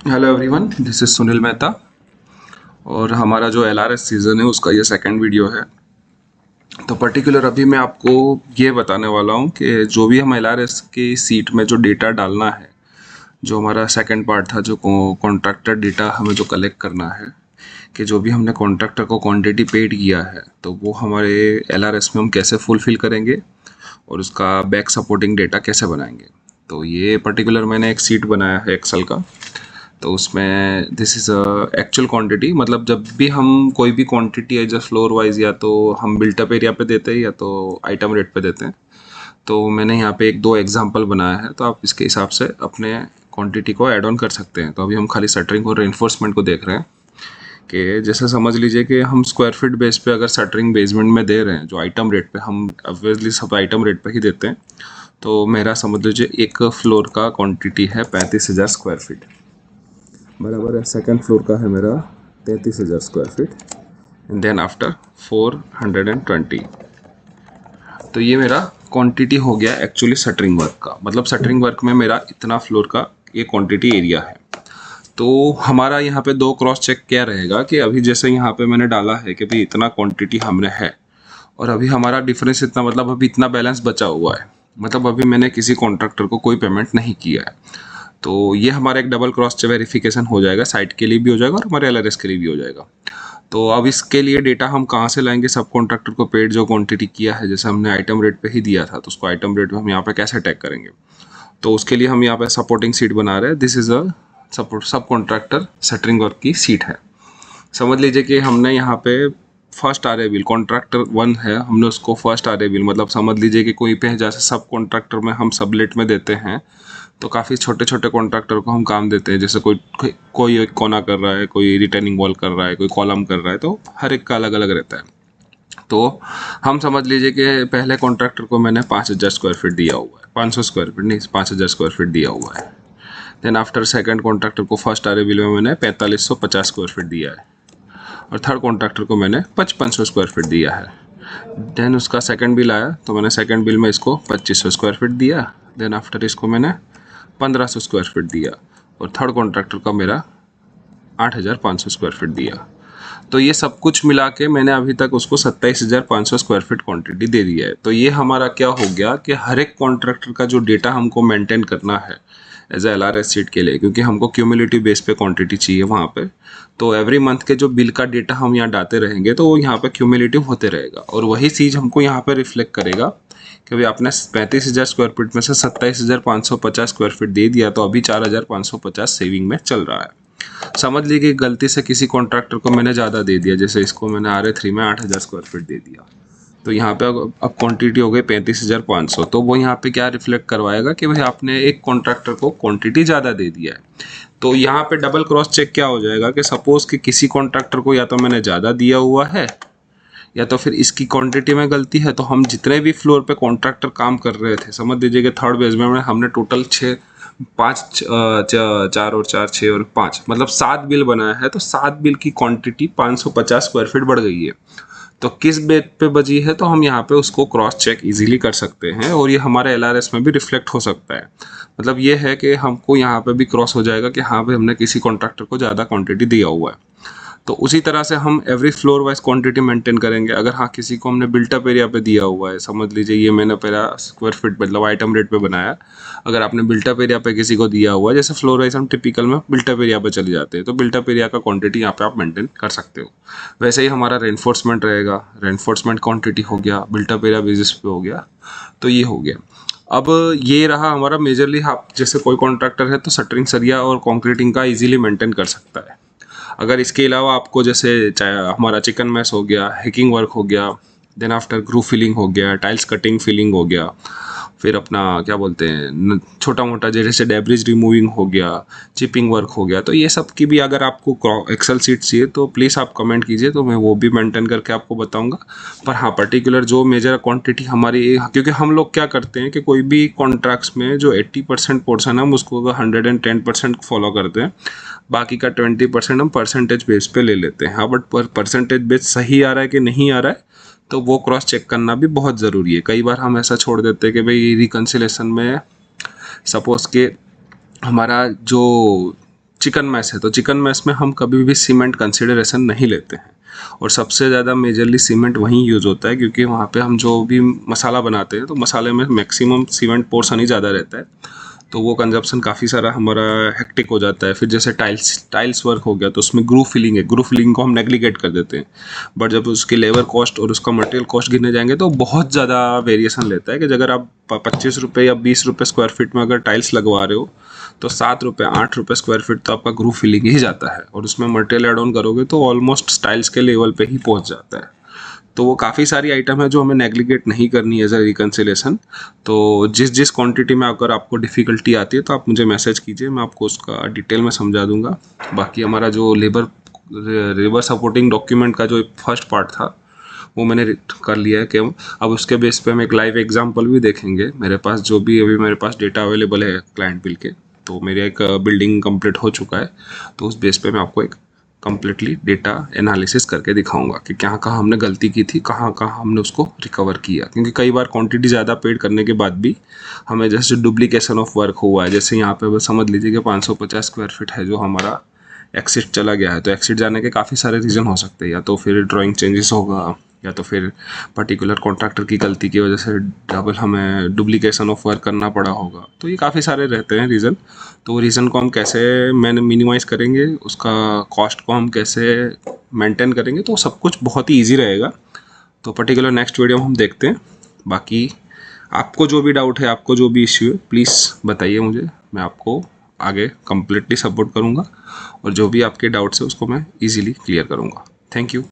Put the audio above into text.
Hello everyone, this is Sunil Mehta और हमारा जो एलआरएस सीज़न है उसका ये सेकंड वीडियो है। तो पर्टिकुलर अभी मैं आपको ये बताने वाला हूँ कि जो भी हम एलआरएस की सीट में जो डेटा डालना है, जो हमारा सेकंड पार्ट था, जो कॉन्ट्रैक्टर डेटा हमें जो कलेक्ट करना है कि जो भी हमने कॉन्ट्रैक्टर को क्वांटिटी पेड किया है तो वो हमारे एलआरएस में हम कैसे फुलफ़िल करेंगे और उसका बैक सपोर्टिंग डेटा कैसे बनाएंगे। तो ये पर्टिकुलर मैंने एक सीट बनाया है एक्सेल का। तो उसमें दिस इज़ एक्चुअल क्वांटिटी, मतलब जब भी हम कोई भी quantity as a floor wise या तो हम बिल्टअप एरिया पे देते हैं या तो आइटम रेट पे देते हैं। तो मैंने यहाँ पे एक दो एग्जांपल बनाया है, तो आप इसके हिसाब से अपने क्वांटिटी को ऐड ऑन कर सकते हैं। तो अभी हम खाली शटरिंग और रेनफोर्समेंट को देख रहे हैं कि जैसे समझ लीजिए कि हम स्क्वायर फीट बेस पे अगर शटरिंग बेसमेंट में दे रहे हैं, जो आइटम रेट पे हम ऑब्वियसली सब आइटम रेट पे ही देते हैं। तो मेरा समझ लीजिए एक फ्लोर का क्वांटिटी है 35,000 स्क्वायर फीट, बराबर है। सेकंड फ्लोर का है मेरा 33,000 square feet and then after 420। तो ये मेरा क्वांटिटी हो गया एक्चुअली शटरिंग वर्क का, मतलब शटरिंग वर्क में मेरा इतना फ्लोर का ये क्वांटिटी एरिया है। तो हमारा यहाँ पे दो क्रॉस चेक क्या रहेगा कि अभी जैसे यहाँ पे मैंने डाला है कि भाई इतना क्वांटिटी हमने है और अभी हमारा डिफरेंस इतना, मतलब अभी इतना बैलेंस बचा हुआ है, मतलब अभी मैंने किसी कॉन्ट्रैक्टर को कोई पेमेंट नहीं किया है। तो ये हमारा एक डबल क्रॉस वेरिफिकेशन हो जाएगा, साइट के लिए भी हो जाएगा और हमारे एलआरएस के लिए भी हो जाएगा। तो अब इसके लिए डेटा हम कहाँ से लाएंगे, सब कॉन्ट्रैक्टर को पेड जो क्वांटिटी किया है, जैसे हमने आइटम रेट पे ही दिया था, तो उसको आइटम रेट पे हम यहाँ पे कैसे टैग करेंगे। तो उसके लिए हम यहाँ पे सपोर्टिंग सीट बना रहे हैं। This is a support sub contractor shuttering work की सीट है। समझ लीजिए कि हमने यहाँ पे first R A bill contractor 1 है, हमने उसको फर्स्ट आर ए बिल, मतलब समझ लीजिए कि कोई पे जैसे सब कॉन्ट्रैक्टर में हम सबलेट में देते हैं तो काफ़ी छोटे छोटे कॉन्ट्रैक्टर को हम काम देते हैं। जैसे कोई एक कोना कर रहा है, कोई रिटर्निंग वॉल कर रहा है, कोई कॉलम कर रहा है, तो हर एक का अलग अलग रहता है। तो हम समझ लीजिए कि पहले कॉन्ट्रैक्टर को मैंने 5,000 स्क्वायर फीट दिया हुआ है, 500 स्क्वायर फीट नहीं, 5,000 स्क्वायर फीट दिया हुआ है। देन आफ्टर सेकंड कॉन्ट्रैक्टर को फर्स्ट आर ए बिल में मैंने 4550 स्क्वायर फीट दिया है और थर्ड कॉन्ट्रैक्टर को मैंने 5500 स्क्वायर फीट दिया है। देन उसका सेकंड बिल आया तो मैंने सेकंड बिल में इसको 2500 स्क्वायर फीट दिया। देन आफ्टर इसको मैंने 1500 स्क्वायर फीट दिया और थर्ड कॉन्ट्रैक्टर का मेरा 8,500 स्क्वायर फीट दिया। तो ये सब कुछ मिला के मैंने अभी तक उसको 27,500 स्क्वायर फीट क्वांटिटी दे दिया है। तो ये हमारा क्या हो गया कि हर एक कॉन्ट्रैक्टर का जो डेटा हमको मेंटेन करना है एज ए एलआरएस सीट के लिए, क्योंकि हमको क्यूमुलेटिव बेस पे क्वांटिटी चाहिए वहाँ पे। तो एवरी मंथ के जो बिल का डेटा हम यहाँ डालते रहेंगे तो वो यहाँ पे क्यूमुलेटिव होते रहेगा और वही चीज़ हमको यहाँ पे रिफ्लेक्ट करेगा कि भाई आपने 35,000 स्क्वायर फीट में से 27,550 स्क्वायर फीट दे दिया, तो अभी 4,550 सेविंग में चल रहा है। समझ लीजिए कि गलती से किसी कॉन्ट्रैक्टर को मैंने ज़्यादा दे दिया, जैसे इसको मैंने RA3 में 8,000 स्क्वायर फीट दे दिया, तो यहाँ पे अब क्वांटिटी हो गई 35,500। तो वो यहाँ पे क्या रिफ्लेक्ट करवाएगा कि भाई आपने एक कॉन्ट्रैक्टर को क्वांटिटी ज़्यादा दे दिया है। तो यहाँ पे डबल क्रॉस चेक क्या हो जाएगा कि सपोज कि किसी कॉन्ट्रैक्टर को या तो मैंने ज़्यादा दिया हुआ है या तो फिर इसकी क्वांटिटी में गलती है। तो हम जितने भी फ्लोर पे कॉन्ट्रैक्टर काम कर रहे थे, समझ लीजिए कि थर्ड बेसमेंट में हमने टोटल 4 और 4 6 और 5 मतलब 7 बिल बनाया है। तो 7 बिल की क्वांटिटी 550 स्क्वायर फीट बढ़ गई है। तो किस बेट पे बची है, तो हम यहाँ पे उसको क्रॉस चेक इजीली कर सकते हैं और ये हमारे एलआरएस में भी रिफ्लेक्ट हो सकता है। मतलब ये है कि हमको यहाँ पे भी क्रॉस हो जाएगा कि हाँ भाई हमने किसी कॉन्ट्रैक्टर को ज़्यादा क्वांटिटी दिया हुआ है। तो उसी तरह से हम every floor wise quantity maintain करेंगे। अगर हाँ किसी को हमने बिल्टअप एरिया पे दिया हुआ है, समझ लीजिए ये मैंने पहला स्क्वायर फीट मतलब आइटम रेट पे बनाया, अगर आपने बिल्टअप एरिया पे किसी को दिया हुआ है, जैसे फ्लोर वाइज हम टिपिकल में बिल्टअप एरिया पे चले जाते हैं, तो बिल्टअप एरिया का क्वांटिटी यहाँ पे आप मेंटेन कर सकते हो। वैसे ही हमारा रेनफोर्समेंट रहेगा, रेनफोर्समेंट क्वांटिटी हो गया, बिल्टअप एरिया बेसिस पे हो गया। तो ये हो गया। अब ये रहा हमारा मेजरली, आप जैसे कोई कॉन्ट्रैक्टर है तो शटरिंग सरिया और कॉन्क्रीटिंग का इजीली मेंटेन कर सकता है। अगर इसके अलावा आपको जैसे हमारा चिकन मैस हो गया, हैकिंग वर्क हो गया, देन आफ्टर ग्रू फिलिंग हो गया, टाइल्स कटिंग फिलिंग हो गया, फिर अपना क्या बोलते हैं छोटा मोटा जैसे डेब्रिज रिमूविंग हो गया, चिपिंग वर्क हो गया, तो ये सब की भी अगर आपको एक्सेल सीट चाहिए तो प्लीज़ आप कमेंट कीजिए, तो मैं वो भी मेंटेन करके आपको बताऊंगा। पर हाँ पर्टिकुलर जो मेजर क्वांटिटी हमारी, क्योंकि हम लोग क्या करते हैं कि कोई भी कॉन्ट्रैक्ट्स में जो 80% पोर्सन है हम उसको 110% फॉलो करते हैं, बाकी का 20% हम परसेंटेज बेस पे ले लेते हैं। हाँ बट परसेंटेज बेस सही आ रहा है कि नहीं आ रहा है तो वो क्रॉस चेक करना भी बहुत ज़रूरी है। कई बार हम ऐसा छोड़ देते हैं कि भाई रिकन्सिलेशन में सपोज के हमारा जो चिकन मैस है, तो चिकन मैस में हम कभी भी सीमेंट कंसिडरेशन नहीं लेते हैं, और सबसे ज़्यादा मेजरली सीमेंट वहीं यूज़ होता है, क्योंकि वहाँ पे हम जो भी मसाला बनाते हैं तो मसाले में मैक्सिमम सीमेंट पोर्शन ही ज़्यादा रहता है, तो वो कंजप्शन काफ़ी सारा हमारा हेक्टिक हो जाता है। फिर जैसे टाइल्स वर्क हो गया तो उसमें ग्रूव फिलिंग है, ग्रूव फिलिंग को हम नेग्लिगेट कर देते हैं, बट जब उसकी लेबर कॉस्ट और उसका मटेरियल कॉस्ट गिनने जाएंगे तो बहुत ज़्यादा वेरिएशन लेता है, कि अगर आप 25 रुपये या 20 रुपये स्क्वायर फीट में अगर टाइल्स लगवा रहे हो तो 7 रुपये 8 रुपये स्क्वायर फीट तो आपका ग्रूव फिलिंग ही जाता है, और उसमें मटेरियल एड ऑन करोगे तो ऑलमोस्ट टाइल्स के लेवल पे ही पहुंच जाता है। तो वो काफ़ी सारी आइटम है जो हमें नेग्लिगेट नहीं करनी है एज अ रिकन्सिलेशन। तो जिस क्वांटिटी में अगर आपको डिफ़िकल्टी आती है तो आप मुझे मैसेज कीजिए, मैं आपको उसका डिटेल में समझा दूंगा। बाकी हमारा जो लेबर सपोर्टिंग डॉक्यूमेंट का जो फर्स्ट पार्ट था वो मैंने कर लिया है, कि अब उसके बेस पे हम एक लाइव एग्जांपल भी देखेंगे। मेरे पास जो भी अभी मेरे पास डेटा अवेलेबल है क्लाइंट बिल के, तो मेरा एक बिल्डिंग कंप्लीट हो चुका है, तो उस बेस पे मैं आपको एक कम्प्लीटली डेटा एनालिसिस करके दिखाऊंगा कि कहाँ कहाँ हमने गलती की थी, कहाँ कहाँ हमने उसको रिकवर किया। क्योंकि कई बार क्वांटिटी ज़्यादा पेड करने के बाद भी हमें जैसे डुप्लीकेशन ऑफ वर्क हुआ है, जैसे यहाँ पे समझ लीजिए कि 550 स्क्वायर फीट है जो हमारा एक्सिट चला गया है, तो एक्सिट जाने के काफ़ी सारे रीज़न हो सकते हैं, या तो फिर ड्राइंग चेंजेस होगा, या तो फिर पर्टिकुलर कॉन्ट्रैक्टर की गलती की वजह से डबल हमें डुप्लीकेशन ऑफ वर्क करना पड़ा होगा। तो ये काफ़ी सारे रहते हैं रीज़न। तो वो रीज़न को हम कैसे मिनिमाइज़ करेंगे, उसका कॉस्ट को हम कैसे मेंटेन करेंगे, तो सब कुछ बहुत ही ईजी रहेगा। तो पर्टिकुलर नेक्स्ट वीडियो में हम देखते हैं। बाकी आपको जो भी डाउट है, आपको जो भी इश्यू है, प्लीज़ बताइए मुझे, मैं आपको आगे कम्प्लीटली सपोर्ट करूँगा, और जो भी आपके डाउट्स है उसको मैं ईजिली क्लियर करूँगा। Thank you.